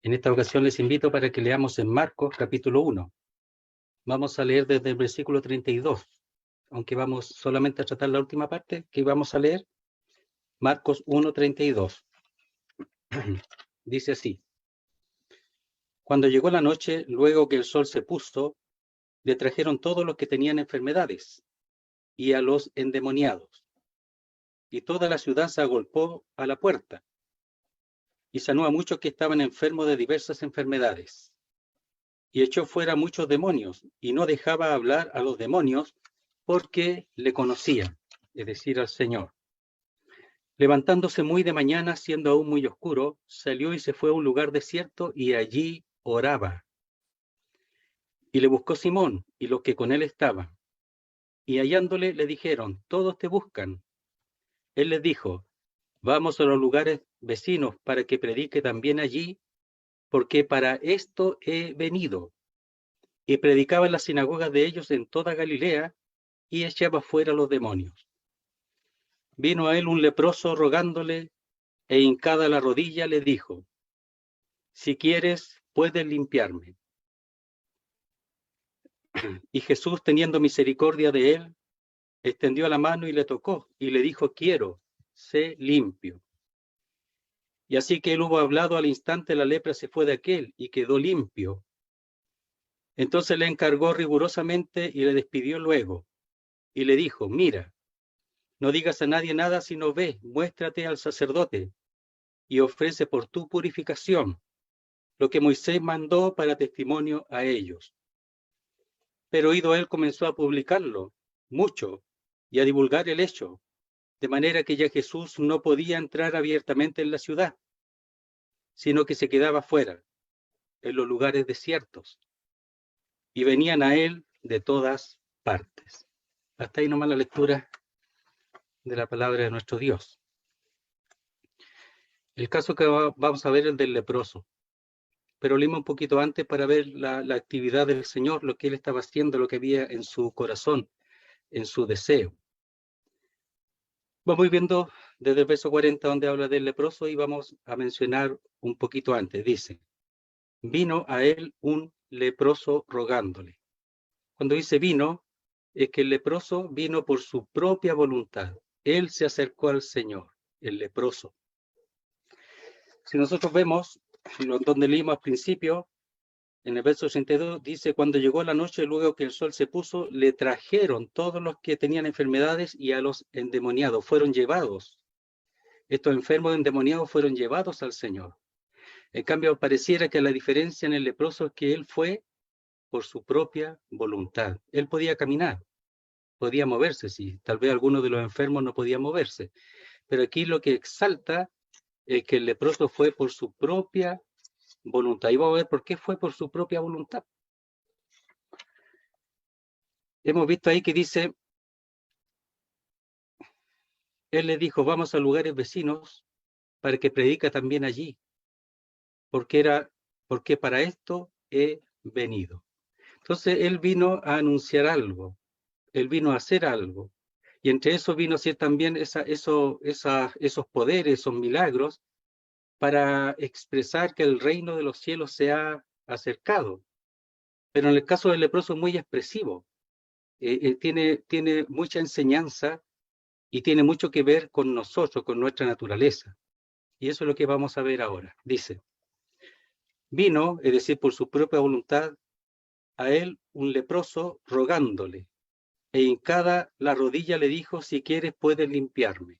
En esta ocasión les invito para que leamos en Marcos capítulo 1. Vamos a leer desde el versículo 32, aunque vamos solamente a tratar la última parte que vamos a leer. Marcos 1:32. Dice así: Cuando llegó la noche, luego que el sol se puso, le trajeron todos los que tenían enfermedades y a los endemoniados. Y toda la ciudad se agolpó a la puerta y sanó a muchos que estaban enfermos de diversas enfermedades. Y echó fuera muchos demonios, y no dejaba hablar a los demonios porque le conocían, es decir, al Señor. Levantándose muy de mañana, siendo aún muy oscuro, salió y se fue a un lugar desierto y allí oraba. Y le buscó Simón y los que con él estaban. Y hallándole le dijeron: todos te buscan. Él les dijo: vamos a los lugares vecinos para que predique también allí, porque para esto he venido. Y predicaba en las sinagogas de ellos en toda Galilea, y echaba fuera los demonios. Vino a él un leproso rogándole, e hincada la rodilla le dijo: si quieres, puedes limpiarme. Y Jesús, teniendo misericordia de él, extendió la mano y le tocó, y le dijo: quiero, sé limpio. Y así que él hubo hablado, al instante la lepra se fue de aquel, y quedó limpio. Entonces le encargó rigurosamente y le despidió luego, y le dijo: mira, no digas a nadie nada, sino ve, muéstrate al sacerdote, y ofrece por tu purificación lo que Moisés mandó para testimonio a ellos. Pero oído él, comenzó a publicarlo mucho y a divulgar el hecho, de manera que ya Jesús no podía entrar abiertamente en la ciudad, sino que se quedaba fuera, en los lugares desiertos, y venían a él de todas partes. Hasta ahí nomás la lectura de la palabra de nuestro Dios. El caso que vamos a ver es el del leproso, pero leímos un poquito antes para ver la actividad del Señor, lo que Él estaba haciendo, lo que había en su corazón, en su deseo. Vamos viendo desde el verso 40 donde habla del leproso y vamos a mencionar un poquito antes. Dice: vino a él un leproso rogándole. Cuando dice vino, es que el leproso vino por su propia voluntad. Él se acercó al Señor, el leproso. Si nosotros vemos donde leímos al principio, en el verso 82, dice: cuando llegó la noche, luego que el sol se puso, le trajeron todos los que tenían enfermedades y a los endemoniados. Fueron llevados. Estos enfermos endemoniados fueron llevados al Señor. En cambio, pareciera que la diferencia en el leproso es que él fue por su propia voluntad. Él podía caminar, podía moverse, sí. Tal vez algunos de los enfermos no podían moverse. Pero aquí lo que exalta es que el leproso fue por su propia voluntad. Y vamos a ver por qué fue por su propia voluntad. Hemos visto ahí que dice, él le dijo: vamos a lugares vecinos para que predica también allí, porque para esto he venido. Entonces él vino a anunciar algo, él vino a hacer algo, y entre eso vino a hacer también esos poderes, esos milagros, para expresar que el reino de los cielos se ha acercado. Pero en el caso del leproso es muy expresivo, tiene mucha enseñanza y tiene mucho que ver con nosotros, con nuestra naturaleza. Y eso es lo que vamos a ver ahora. Dice: vino, es decir, por su propia voluntad, a él un leproso rogándole, e hincada la rodilla le dijo: si quieres, puedes limpiarme.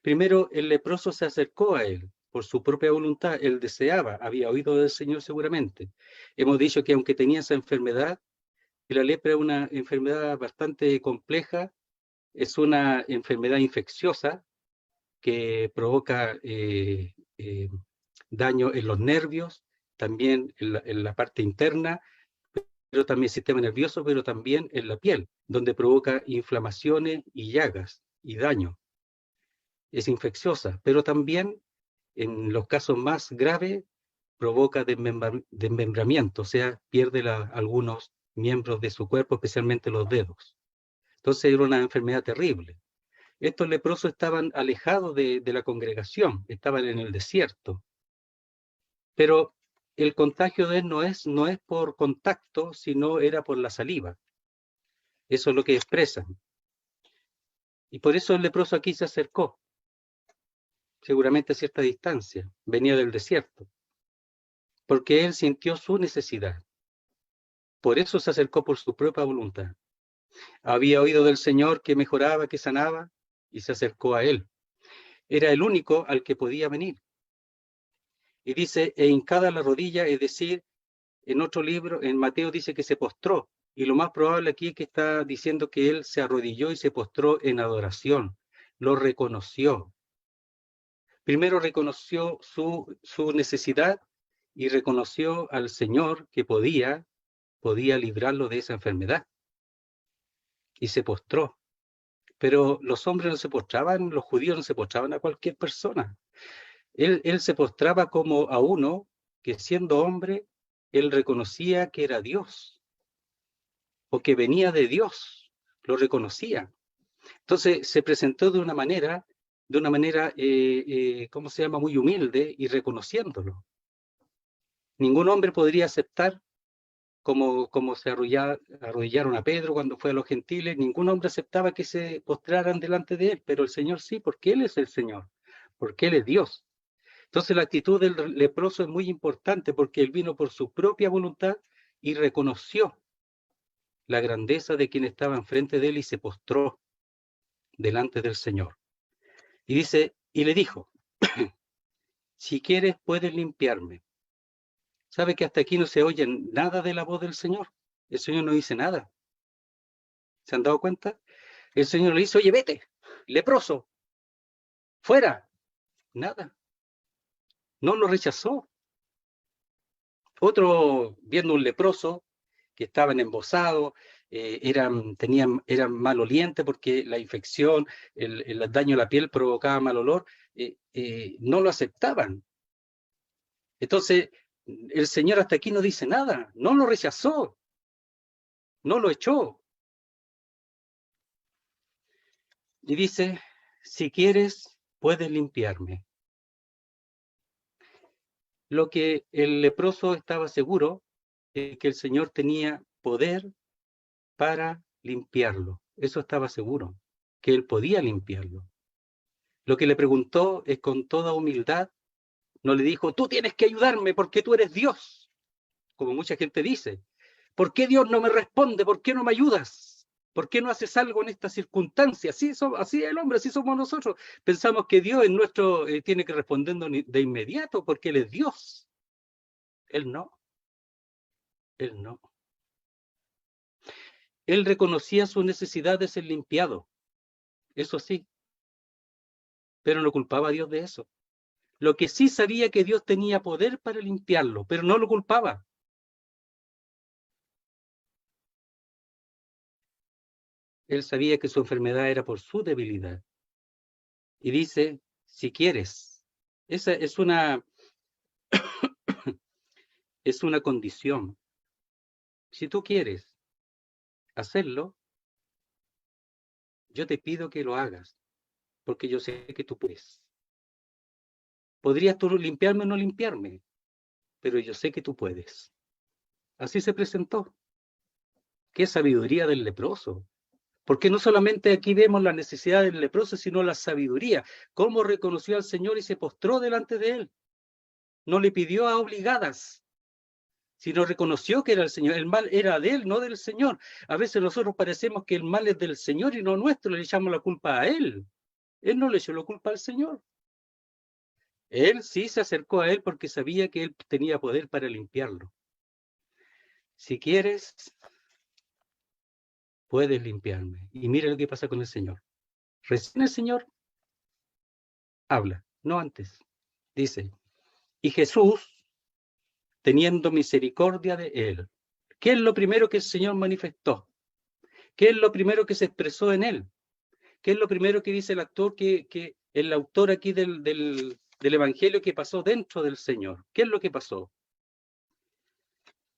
Primero, el leproso se acercó a él por su propia voluntad. Él deseaba, había oído del Señor seguramente. Hemos dicho que aunque tenía esa enfermedad, y la lepra es una enfermedad bastante compleja, es una enfermedad infecciosa que provoca daño en los nervios, también en la parte interna, pero también el sistema nervioso, pero también en la piel, donde provoca inflamaciones y llagas y daño. Es infecciosa, pero también en los casos más graves provoca desmembramiento, o sea, pierde algunos miembros de su cuerpo, especialmente los dedos. Entonces era una enfermedad terrible. Estos leprosos estaban alejados de la congregación, estaban en el desierto. Pero el contagio de él no es por contacto, sino era por la saliva. Eso es lo que expresan. Y por eso el leproso aquí se acercó, seguramente a cierta distancia, venía del desierto, porque él sintió su necesidad. Por eso se acercó por su propia voluntad. Había oído del Señor que mejoraba, que sanaba, y se acercó a él. Era el único al que podía venir. Y dice, e hincada la rodilla, es decir, en otro libro, en Mateo dice que se postró, y lo más probable aquí es que está diciendo que él se arrodilló y se postró en adoración, lo reconoció. Primero reconoció su necesidad y reconoció al Señor que podía librarlo de esa enfermedad. Y se postró. Pero los hombres no se postraban, los judíos no se postraban a cualquier persona. Él se postraba como a uno que siendo hombre, él reconocía que era Dios o que venía de Dios, lo reconocía. Entonces se presentó de una manera, ¿cómo se llama? Muy humilde y reconociéndolo. Ningún hombre podría aceptar como se arrodillaron a Pedro cuando fue a los gentiles, ningún hombre aceptaba que se postraran delante de él, pero el Señor sí, porque Él es el Señor, porque Él es Dios. Entonces la actitud del leproso es muy importante porque él vino por su propia voluntad y reconoció la grandeza de quien estaba enfrente de él y se postró delante del Señor. Y dice, y le dijo, si quieres puedes limpiarme. ¿Sabe que hasta aquí no se oye nada de la voz del Señor? El Señor no dice nada. ¿Se han dado cuenta? El Señor le dice, oye, vete, leproso, fuera. Nada. No lo rechazó. Otro, viendo un leproso que estaban embosados, eran malolientes porque la infección, el daño a la piel provocaba mal olor, no lo aceptaban. Entonces, el Señor hasta aquí no dice nada, no lo rechazó, no lo echó. Y dice, si quieres, puedes limpiarme. Lo que el leproso estaba seguro es que el Señor tenía poder para limpiarlo. Eso estaba seguro, que él podía limpiarlo. Lo que le preguntó es con toda humildad, no le dijo, tú tienes que ayudarme porque tú eres Dios, como mucha gente dice. ¿Por qué Dios no me responde? ¿Por qué no me ayudas? ¿Por qué no haces algo en esta circunstancia? Así es el hombre, así somos nosotros. Pensamos que Dios en nuestro tiene que responder de inmediato porque Él es Dios. Él no, Él no. Él reconocía su necesidad de ser limpiado, eso sí, pero no culpaba a Dios de eso. Lo que sí sabía que Dios tenía poder para limpiarlo, pero no lo culpaba. Él sabía que su enfermedad era por su debilidad. Y dice, si quieres, esa es una condición. Si tú quieres hacerlo, yo te pido que lo hagas, porque yo sé que tú puedes. Podrías tú limpiarme o no limpiarme, pero yo sé que tú puedes. Así se presentó. Qué sabiduría del leproso. Porque no solamente aquí vemos la necesidad del leproso, sino la sabiduría. Cómo reconoció al Señor y se postró delante de él. No le pidió a obligadas, sino reconoció que era el Señor. El mal era de él, no del Señor. A veces nosotros parecemos que el mal es del Señor y no nuestro, le echamos la culpa a él. Él no le echó la culpa al Señor. Él sí se acercó a él porque sabía que él tenía poder para limpiarlo. Si quieres, puedes limpiarme. Y mira lo que pasa con el Señor. Recién el Señor habla, no antes. Dice, y Jesús, teniendo misericordia de él. ¿Qué es lo primero que el Señor manifestó? ¿Qué es lo primero que se expresó en él? ¿Qué es lo primero que dice el autor aquí del Evangelio que pasó dentro del Señor? ¿Qué es lo que pasó?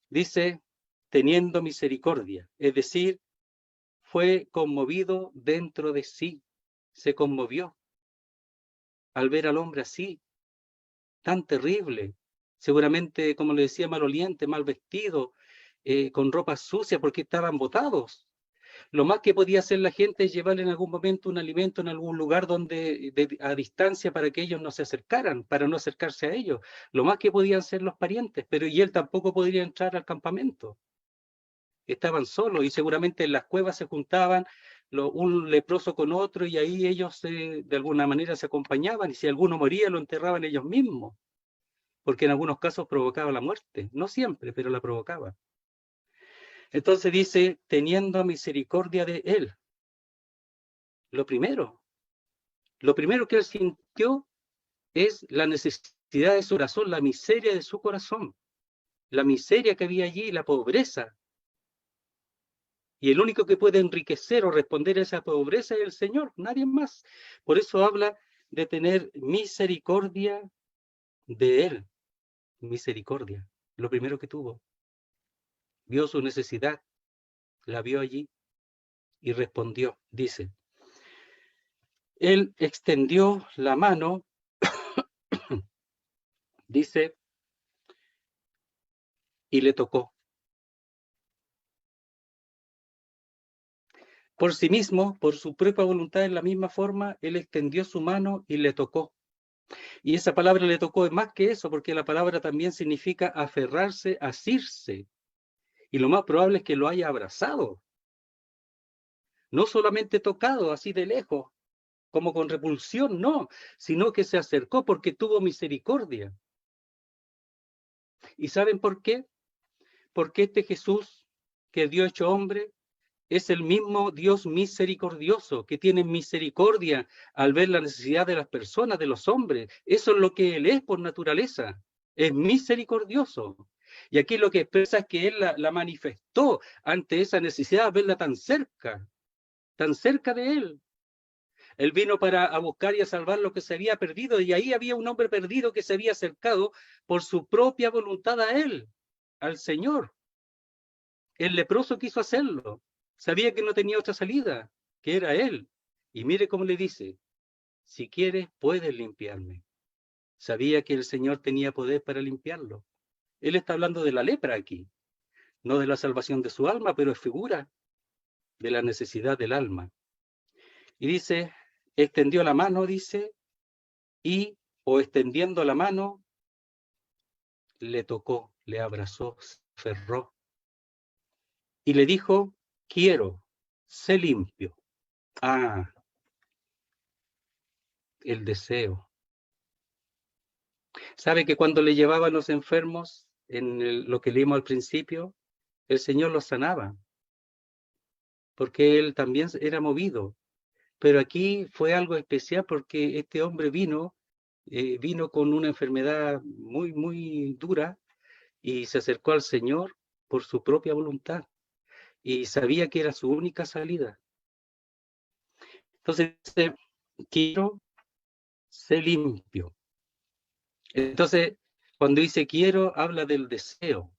Dice, teniendo misericordia, es decir, fue conmovido dentro de sí, se conmovió al ver al hombre así, tan terrible, seguramente, como le decía, maloliente, mal vestido, con ropa sucia porque estaban botados. Lo más que podía hacer la gente es llevarle en algún momento un alimento en algún lugar donde a distancia para que ellos no se acercaran, para no acercarse a ellos. Lo más que podían ser los parientes, pero y él tampoco podría entrar al campamento. Estaban solos y seguramente en las cuevas se juntaban un leproso con otro y ahí ellos de alguna manera se acompañaban y si alguno moría lo enterraban ellos mismos, porque en algunos casos provocaba la muerte, no siempre, pero la provocaba. Entonces dice, teniendo misericordia de él. Lo primero que él sintió es la necesidad de su corazón, la miseria de su corazón, la miseria que había allí, la pobreza. Y el único que puede enriquecer o responder a esa pobreza es el Señor, nadie más. Por eso habla de tener misericordia de Él. Misericordia. Lo primero que tuvo. Vio su necesidad, la vio allí y respondió. Dice, Él extendió la mano, dice, y le tocó. Por sí mismo, por su propia voluntad, en la misma forma, Él extendió su mano y le tocó. Y esa palabra le tocó es más que eso, porque la palabra también significa aferrarse, asirse. Y lo más probable es que lo haya abrazado. No solamente tocado así de lejos, como con repulsión, no, sino que se acercó porque tuvo misericordia. ¿Y saben por qué? Porque este Jesús, que Dios hecho hombre, es el mismo Dios misericordioso, que tiene misericordia al ver la necesidad de las personas, de los hombres. Eso es lo que Él es por naturaleza. Es misericordioso. Y aquí lo que expresa es que Él la manifestó ante esa necesidad de verla tan cerca de Él. Él vino a buscar y a salvar lo que se había perdido, y ahí había un hombre perdido que se había acercado por su propia voluntad a Él, al Señor. El leproso quiso hacerlo. Sabía que no tenía otra salida, que era Él. Y mire cómo le dice, si quieres, puedes limpiarme. Sabía que el Señor tenía poder para limpiarlo. Él está hablando de la lepra aquí, no de la salvación de su alma, pero es figura de la necesidad del alma. Y dice, extendió la mano, dice, o extendiendo la mano, le tocó, le abrazó, se aferró. Y le dijo, quiero, sé limpio. Ah, el deseo. ¿Sabe que cuando le llevaban los enfermos, lo que leímos al principio, el Señor los sanaba? Porque Él también era movido. Pero aquí fue algo especial porque este hombre vino con una enfermedad muy, muy dura y se acercó al Señor por su propia voluntad y sabía que era su única salida. Entonces dice, quiero ser limpio. Entonces, cuando dice quiero, habla del deseo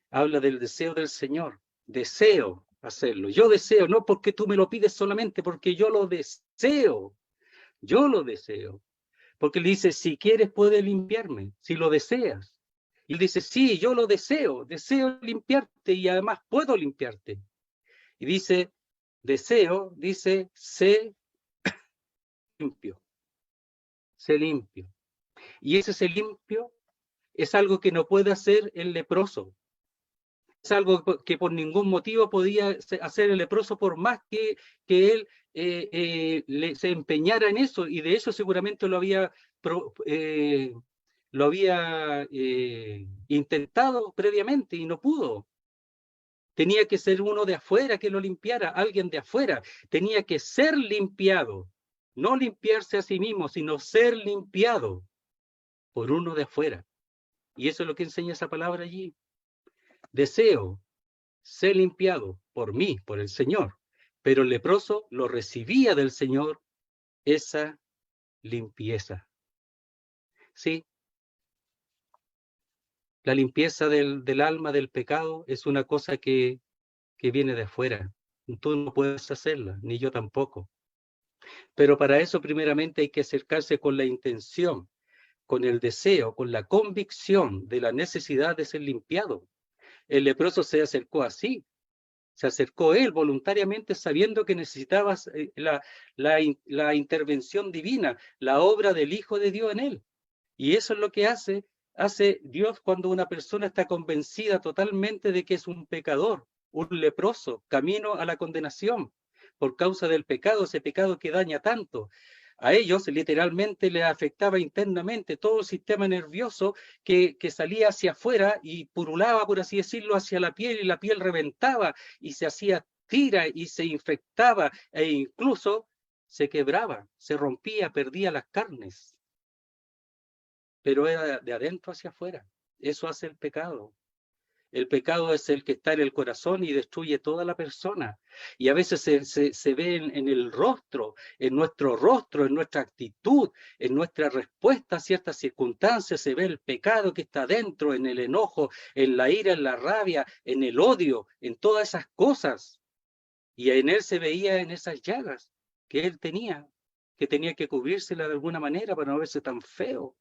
del Señor. Deseo hacerlo. Yo deseo, no porque tú me lo pides solamente, porque yo lo deseo. Yo lo deseo. Porque le dice, si quieres puedes limpiarme, si lo deseas. Y él dice, sí, yo lo deseo limpiarte y además puedo limpiarte. Y dice, deseo, dice, sé limpio, sé limpio. Y ese limpio es algo que no puede hacer el leproso. Es algo que por ningún motivo podía hacer el leproso por más que él se empeñara en eso, y de eso seguramente lo había intentado previamente y no pudo. Tenía que ser uno de afuera que lo limpiara, alguien de afuera. Tenía que ser limpiado, no limpiarse a sí mismo, sino ser limpiado por uno de afuera. Y eso es lo que enseña esa palabra allí. Deseo ser limpiado por mí, por el Señor. Pero el leproso lo recibía del Señor esa limpieza. Sí, la limpieza del alma, del pecado, es una cosa que viene de afuera. Tú no puedes hacerla, ni yo tampoco. Pero para eso primeramente hay que acercarse con la intención, con el deseo, con la convicción de la necesidad de ser limpiado. El leproso se acercó así. Se acercó él voluntariamente sabiendo que necesitaba la intervención divina, la obra del Hijo de Dios en él. Y eso es lo que hace Dios cuando una persona está convencida totalmente de que es un pecador, un leproso, camino a la condenación por causa del pecado, ese pecado que daña tanto. A ellos literalmente les afectaba internamente todo el sistema nervioso que salía hacia afuera y purulaba, por así decirlo, hacia la piel, y la piel reventaba y se hacía tira y se infectaba e incluso se quebraba, se rompía, perdía las carnes. Pero era de adentro hacia afuera. Eso hace el pecado. El pecado es el que está en el corazón y destruye toda la persona. Y a veces se ve en el rostro, en nuestro rostro, en nuestra actitud, en nuestra respuesta a ciertas circunstancias, se ve el pecado que está dentro, en el enojo, en la ira, en la rabia, en el odio, en todas esas cosas. Y en él se veía en esas llagas que él tenía, que tenía que cubrírsela de alguna manera para no verse tan feo.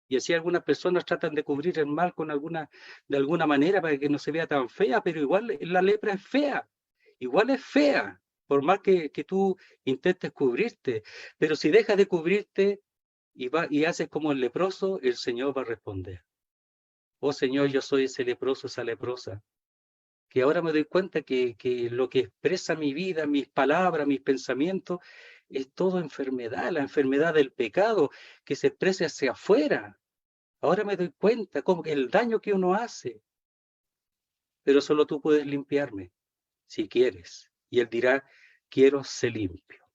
Y así algunas personas tratan de cubrir el mal de alguna manera para que no se vea tan fea, pero igual la lepra es fea, igual es fea, por más que tú intentes cubrirte. Pero si dejas de cubrirte y haces como el leproso, el Señor va a responder. Oh Señor, yo soy ese leproso, esa leprosa, que ahora me doy cuenta que lo que expresa mi vida, mis palabras, mis pensamientos, es todo enfermedad, la enfermedad del pecado que se expresa hacia afuera. Ahora me doy cuenta como que el daño que uno hace, pero solo tú puedes limpiarme, si quieres. Y él dirá, quiero ser limpio.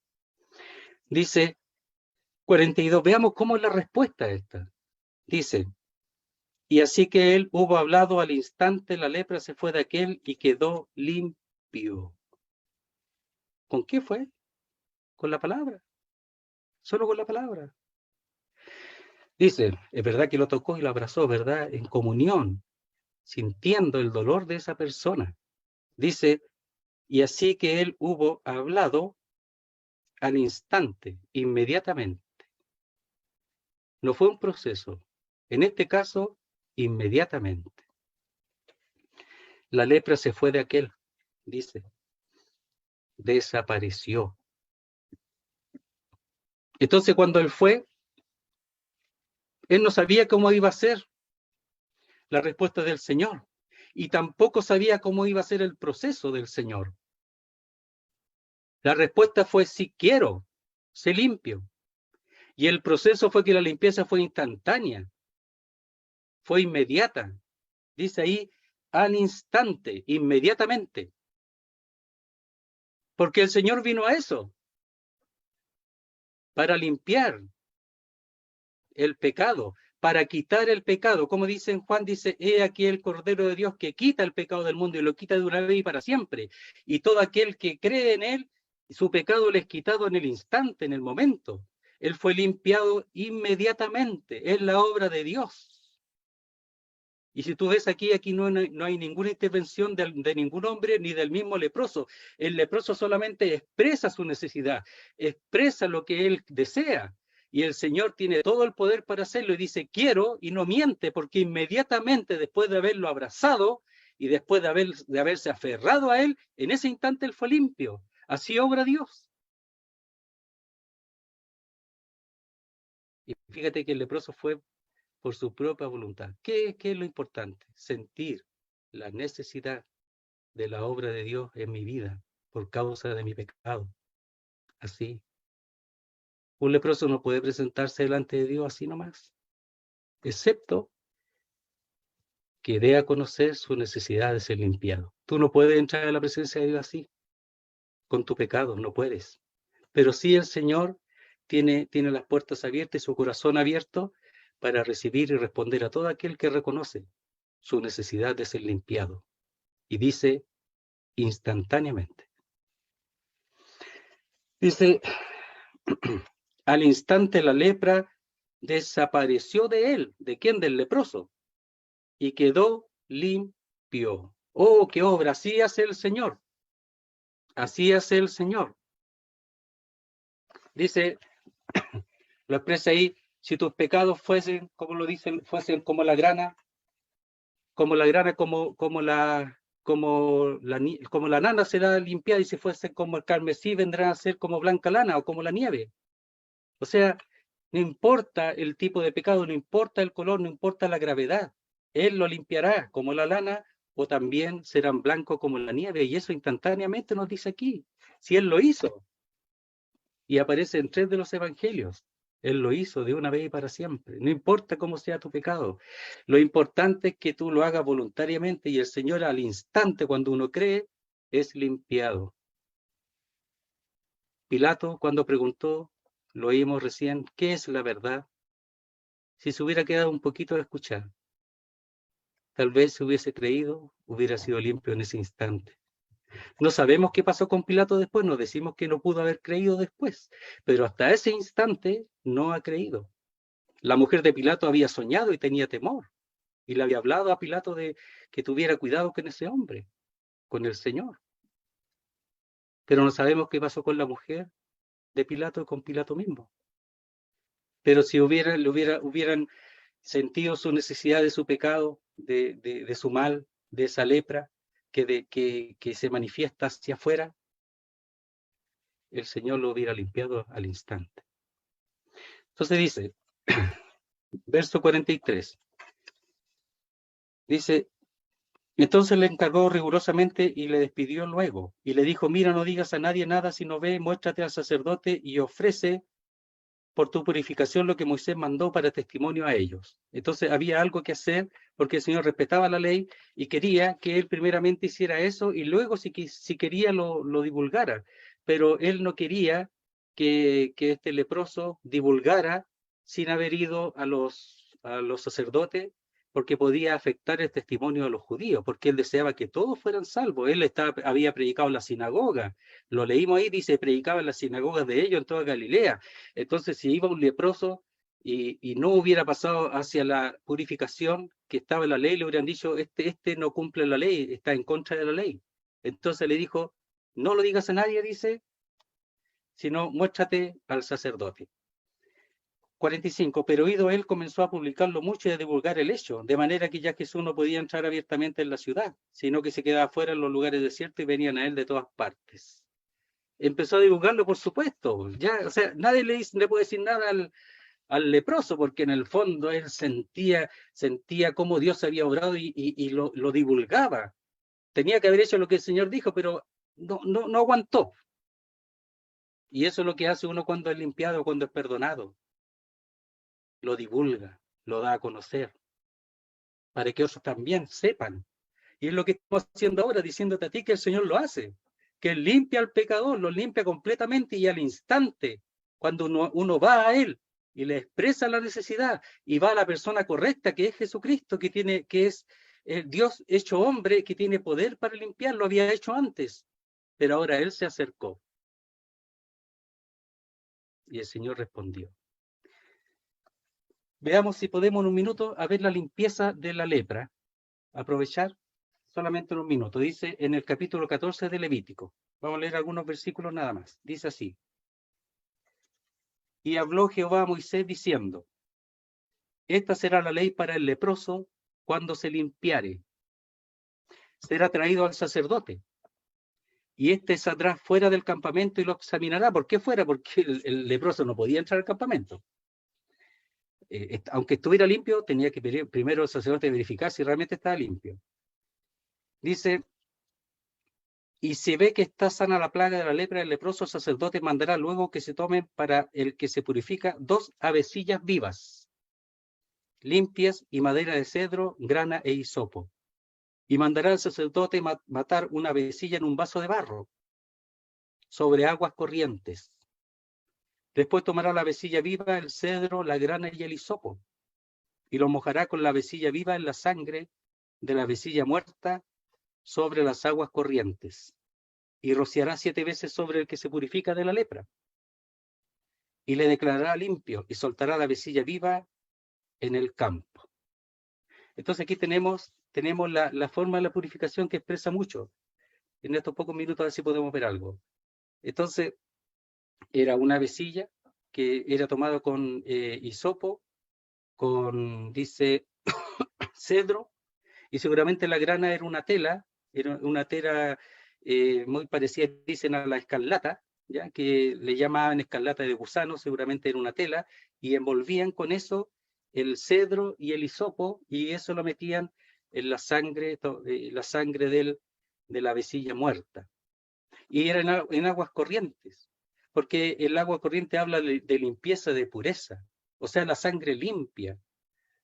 Dice 42, veamos cómo es la respuesta a esta. Dice, y así que él hubo hablado al instante, la lepra se fue de aquel y quedó limpio. ¿Con qué fue? Con la palabra. Solo con la palabra. Dice, es verdad que lo tocó y lo abrazó, ¿verdad? En comunión, sintiendo el dolor de esa persona. Dice, y así que él hubo hablado al instante, inmediatamente. No fue un proceso. En este caso, inmediatamente. La lepra se fue de aquel, dice. Desapareció. Entonces, cuando él fue, él no sabía cómo iba a ser la respuesta del Señor. Y tampoco sabía cómo iba a ser el proceso del Señor. La respuesta fue, sí quiero, sé limpio. Y el proceso fue que la limpieza fue instantánea, fue inmediata. Dice ahí, al instante, inmediatamente. Porque el Señor vino a eso, para limpiar el pecado, para quitar el pecado. Como dice en Juan, dice, he aquí el Cordero de Dios que quita el pecado del mundo y lo quita de una vez y para siempre. Y todo aquel que cree en él, su pecado le es quitado en el instante, en el momento. Él fue limpiado inmediatamente. Es la obra de Dios. Y si tú ves aquí no hay ninguna intervención de ningún hombre ni del mismo leproso. El leproso solamente expresa su necesidad, expresa lo que él desea. Y el Señor tiene todo el poder para hacerlo y dice, quiero, y no miente, porque inmediatamente después de haberlo abrazado y después de haberse aferrado a él, en ese instante él fue limpio. Así obra Dios. Y fíjate que el leproso fue por su propia voluntad. ¿Qué es lo importante? Sentir la necesidad de la obra de Dios en mi vida por causa de mi pecado. Así. Un leproso no puede presentarse delante de Dios así nomás, excepto que dé a conocer su necesidad de ser limpiado. Tú no puedes entrar a la presencia de Dios así, con tu pecado, no puedes. Pero sí el Señor tiene las puertas abiertas y su corazón abierto para recibir y responder a todo aquel que reconoce su necesidad de ser limpiado. Y dice instantáneamente. Dice, al instante la lepra desapareció de él. ¿De quién? Del leproso. Y quedó limpio. Oh, qué obra, así hace el Señor. Así hace el Señor. Dice, lo expresa ahí, Si tus pecados fuesen, como lo dicen, fuesen como la grana, como la lana será limpiada, y si fuesen como el carmesí vendrán a ser como blanca lana o como la nieve. O sea, no importa el tipo de pecado, no importa el color, no importa la gravedad. Él lo limpiará como la lana o también serán blancos como la nieve. Y eso instantáneamente nos dice aquí. Si Él lo hizo. Y aparece en 3 de los evangelios. Él lo hizo de una vez y para siempre. No importa cómo sea tu pecado. Lo importante es que tú lo hagas voluntariamente y el Señor al instante, cuando uno cree, es limpiado. Pilato, cuando preguntó, lo oímos recién, ¿qué es la verdad? Si se hubiera quedado un poquito a escuchar, tal vez si hubiese creído, hubiera sido limpio en ese instante. No sabemos qué pasó con Pilato después, nos decimos que no pudo haber creído después, pero hasta ese instante no ha creído. La mujer de Pilato había soñado y tenía temor, y le había hablado a Pilato de que tuviera cuidado con ese hombre, con el Señor. Pero no sabemos qué pasó con la mujer de Pilato y con Pilato mismo. Pero si hubieran sentido su necesidad de su pecado, de su mal, de esa lepra que se manifiesta hacia afuera, el Señor lo hubiera limpiado al instante. Entonces dice, verso 43, dice, entonces le encargó rigurosamente y le despidió luego, y le dijo, mira, no digas a nadie nada, sino ve, muéstrate al sacerdote y ofrece por tu purificación lo que Moisés mandó para testimonio a ellos. Entonces había algo que hacer porque el Señor respetaba la ley y quería que él primeramente hiciera eso y luego si quería lo divulgara. Pero él no quería que este leproso divulgara sin haber ido a los sacerdotes, porque podía afectar el testimonio de los judíos, porque él deseaba que todos fueran salvos. Él había predicado en la sinagoga, lo leímos ahí, dice, predicaba en las sinagogas de ellos en toda Galilea. Entonces, si iba un leproso y no hubiera pasado hacia la purificación que estaba en la ley, le hubieran dicho, este no cumple la ley, está en contra de la ley. Entonces le dijo, no lo digas a nadie, dice, sino muéstrate al sacerdote. 45, pero oído él comenzó a publicarlo mucho y a divulgar el hecho, de manera que ya Jesús no podía entrar abiertamente en la ciudad, sino que se quedaba fuera en los lugares desiertos y venían a él de todas partes. Empezó a divulgarlo, por supuesto, ya, o sea, nadie le puede decir nada al leproso, porque en el fondo él sentía cómo Dios había obrado y lo divulgaba. Tenía que haber hecho lo que el Señor dijo, pero no aguantó. Y eso es lo que hace uno cuando es limpiado, cuando es perdonado. Lo divulga, lo da a conocer, para que otros también sepan. Y es lo que estamos haciendo ahora, diciéndote a ti que el Señor lo hace, que Él limpia al pecador, lo limpia completamente y al instante, cuando uno va a Él y le expresa la necesidad y va a la persona correcta, que es Jesucristo, que es el Dios hecho hombre, que tiene poder para limpiar, lo había hecho antes, pero ahora Él se acercó. Y el Señor respondió. Veamos si podemos en un minuto a ver la limpieza de la lepra. Aprovechar solamente en un minuto. Dice en el capítulo 14 de Levítico. Vamos a leer algunos versículos nada más. Dice así. Y habló Jehová a Moisés diciendo, esta será la ley para el leproso cuando se limpiare. Será traído al sacerdote. Y éste saldrá fuera del campamento y lo examinará. ¿Por qué fuera? Porque el leproso no podía entrar al campamento. Aunque estuviera limpio, tenía que primero el sacerdote verificar si realmente estaba limpio. Dice, y si ve que está sana la plaga de la lepra, el leproso sacerdote mandará luego que se tomen para el que se purifica 2 avecillas vivas, limpias y madera de cedro, grana e hisopo. Y mandará al sacerdote matar una avecilla en un vaso de barro, sobre aguas corrientes. Después tomará la avecilla viva, el cedro, la grana y el hisopo, y lo mojará con la avecilla viva en la sangre de la avecilla muerta sobre las aguas corrientes, y rociará 7 veces sobre el que se purifica de la lepra, y le declarará limpio, y soltará la avecilla viva en el campo. Entonces aquí tenemos la forma de la purificación que expresa mucho. En estos pocos minutos a ver si podemos ver algo. Entonces, era una avecilla que era tomado con hisopo, dice, cedro, y seguramente la grana era una tela muy parecida, dicen, a la escarlata, ¿ya? Que le llamaban escarlata de gusano, seguramente era una tela, y envolvían con eso el cedro y el hisopo, y eso lo metían en la sangre de la avecilla muerta. Y era en aguas corrientes, porque el agua corriente habla de limpieza, de pureza, o sea, la sangre limpia.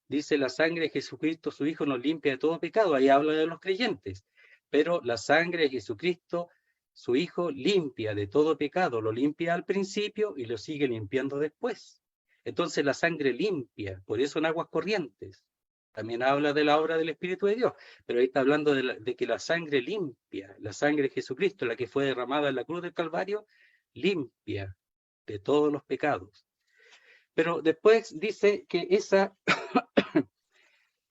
Dice, la sangre de Jesucristo, su Hijo, nos limpia de todo pecado. Ahí habla de los creyentes. Pero la sangre de Jesucristo, su Hijo, limpia de todo pecado. Lo limpia al principio y lo sigue limpiando después. Entonces la sangre limpia, por eso en aguas corrientes. También habla de la obra del Espíritu de Dios, pero ahí está hablando de que la sangre limpia, la sangre de Jesucristo, la que fue derramada en la cruz del Calvario, limpia de todos los pecados. Pero después dice que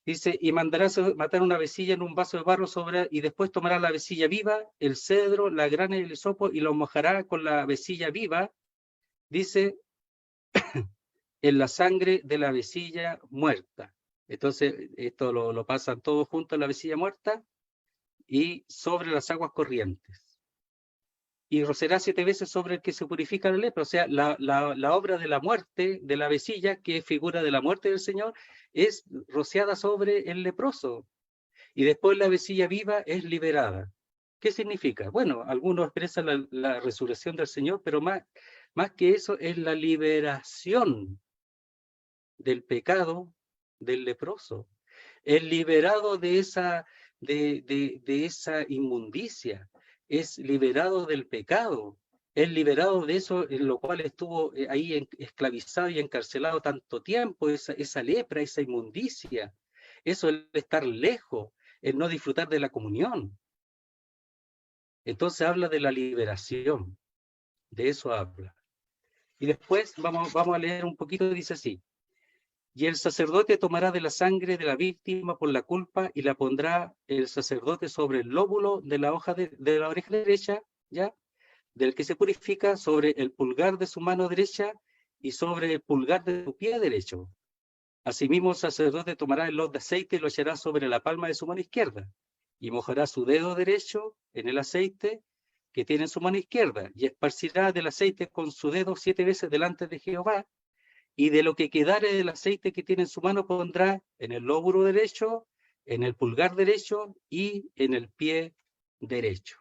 dice, y mandarás matar una avecilla en un vaso de barro y después tomará la avecilla viva, el cedro, la grana y el hisopo, y lo mojará con la avecilla viva, dice, en la sangre de la avecilla muerta. Entonces, esto lo pasan todos juntos en la avecilla muerta y sobre las aguas corrientes. Y rocerá 7 veces sobre el que se purifica la lepra. O sea, la obra de la muerte de la avecilla, que es figura de la muerte del Señor, es rociada sobre el leproso. Y después la avecilla viva es liberada. ¿Qué significa? Bueno, algunos expresan la resurrección del Señor, pero más que eso es la liberación del pecado del leproso. Es liberado de esa inmundicia, es liberado del pecado, es liberado de eso en lo cual estuvo ahí esclavizado y encarcelado tanto tiempo, esa lepra, esa inmundicia, eso es estar lejos, el no disfrutar de la comunión. Entonces habla de la liberación, de eso habla. Y después vamos a leer un poquito, dice así. Y el sacerdote tomará de la sangre de la víctima por la culpa y la pondrá el sacerdote sobre el lóbulo de la oreja derecha, ¿ya? Del que se purifica, sobre el pulgar de su mano derecha y sobre el pulgar de su pie derecho. Asimismo, el sacerdote tomará el haz de aceite y lo echará sobre la palma de su mano izquierda y mojará su dedo derecho en el aceite que tiene en su mano izquierda y esparcirá del aceite con su dedo 7 veces delante de Jehová. Y de lo que quedare del aceite que tiene en su mano pondrá en el lóbulo derecho, en el pulgar derecho y en el pie derecho.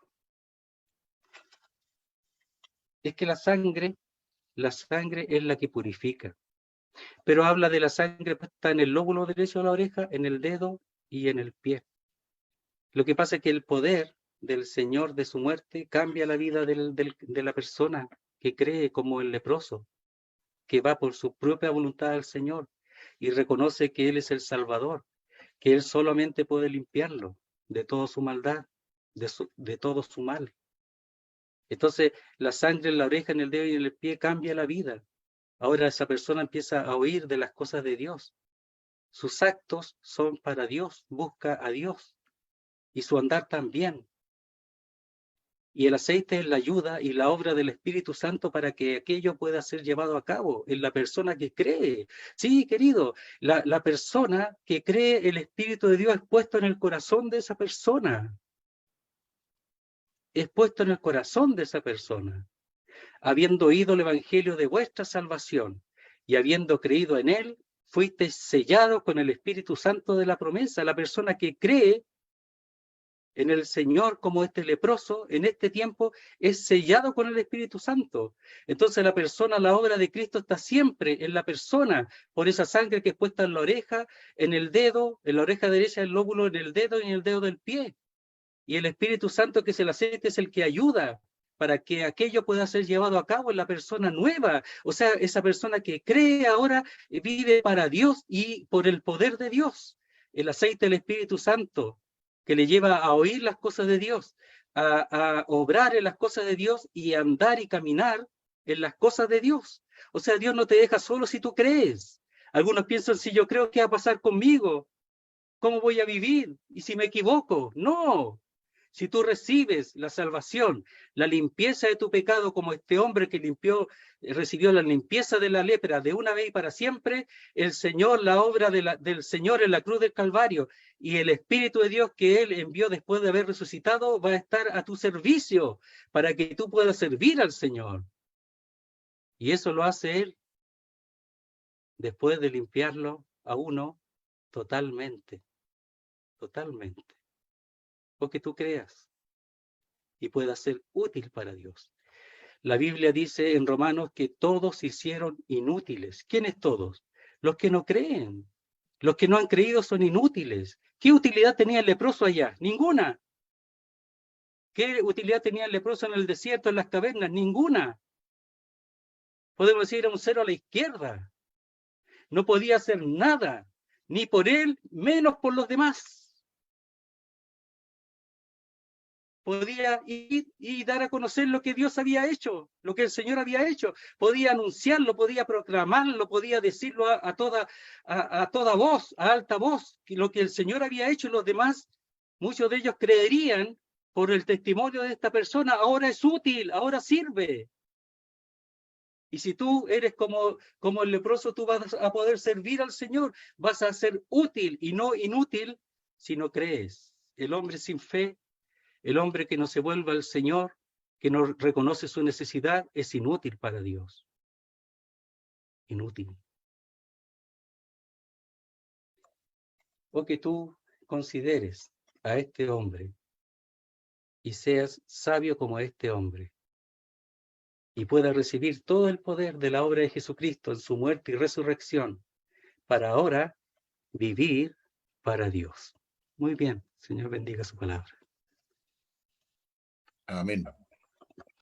Es que la sangre es la que purifica. Pero habla de la sangre puesta en el lóbulo derecho de la oreja, en el dedo y en el pie. Lo que pasa es que el poder del Señor de su muerte cambia la vida de la persona que cree, como el leproso, que va por su propia voluntad al Señor y reconoce que Él es el Salvador, que Él solamente puede limpiarlo de toda su maldad, de todo su mal. Entonces, la sangre en la oreja, en el dedo y en el pie cambia la vida. Ahora esa persona empieza a oír de las cosas de Dios. Sus actos son para Dios, busca a Dios, y su andar también. Y el aceite es la ayuda y la obra del Espíritu Santo para que aquello pueda ser llevado a cabo en la persona que cree. Sí, querido, la persona que cree, el Espíritu de Dios es puesto en el corazón de esa persona. Es puesto en el corazón de esa persona. Habiendo oído el Evangelio de vuestra salvación y habiendo creído en él, fuiste sellado con el Espíritu Santo de la promesa. La persona que cree en el Señor, como este leproso, en este tiempo, es sellado con el Espíritu Santo. Entonces la persona, la obra de Cristo está siempre en la persona, por esa sangre que es puesta en la oreja, en el dedo, en la oreja derecha, el lóbulo en el dedo y en el dedo del pie. Y el Espíritu Santo, que es el aceite, es el que ayuda para que aquello pueda ser llevado a cabo en la persona nueva. O sea, esa persona que cree ahora vive para Dios y por el poder de Dios. El aceite del Espíritu Santo, que le lleva a oír las cosas de Dios, a obrar en las cosas de Dios y a andar y caminar en las cosas de Dios. O sea, Dios no te deja solo si tú crees. Algunos piensan, si yo creo, ¿qué va a pasar conmigo? ¿Cómo voy a vivir? ¿Y si me equivoco? No. Si tú recibes la salvación, la limpieza de tu pecado, como este hombre que recibió la limpieza de la lepra de una vez y para siempre, el Señor, la obra del Señor en la cruz del Calvario y el Espíritu de Dios que Él envió después de haber resucitado va a estar a tu servicio para que tú puedas servir al Señor. Y eso lo hace Él después de limpiarlo a uno totalmente, totalmente. O que tú creas y pueda ser útil para Dios. La Biblia dice en Romanos que todos se hicieron inútiles. ¿Quiénes todos? Los que no creen. Los que no han creído son inútiles. ¿Qué utilidad tenía el leproso allá? Ninguna. ¿Qué utilidad tenía el leproso en el desierto, en las cavernas? Ninguna. Podemos decir, era un cero a la izquierda. No podía hacer nada, ni por él, menos por los demás. Podía ir y dar a conocer lo que Dios había hecho, lo que el Señor había hecho. Podía anunciarlo, podía proclamarlo, podía decirlo a toda voz, a alta voz, que lo que el Señor había hecho y los demás, muchos de ellos creerían por el testimonio de esta persona, ahora es útil, ahora sirve. Y si tú eres como el leproso, tú vas a poder servir al Señor, vas a ser útil y no inútil si no crees. El hombre sin fe, el hombre que no se vuelve al Señor, que no reconoce su necesidad, es inútil para Dios. Inútil. O que tú consideres a este hombre y seas sabio como este hombre y puedas recibir todo el poder de la obra de Jesucristo en su muerte y resurrección para ahora vivir para Dios. Muy bien, Señor bendiga su palabra. Amén.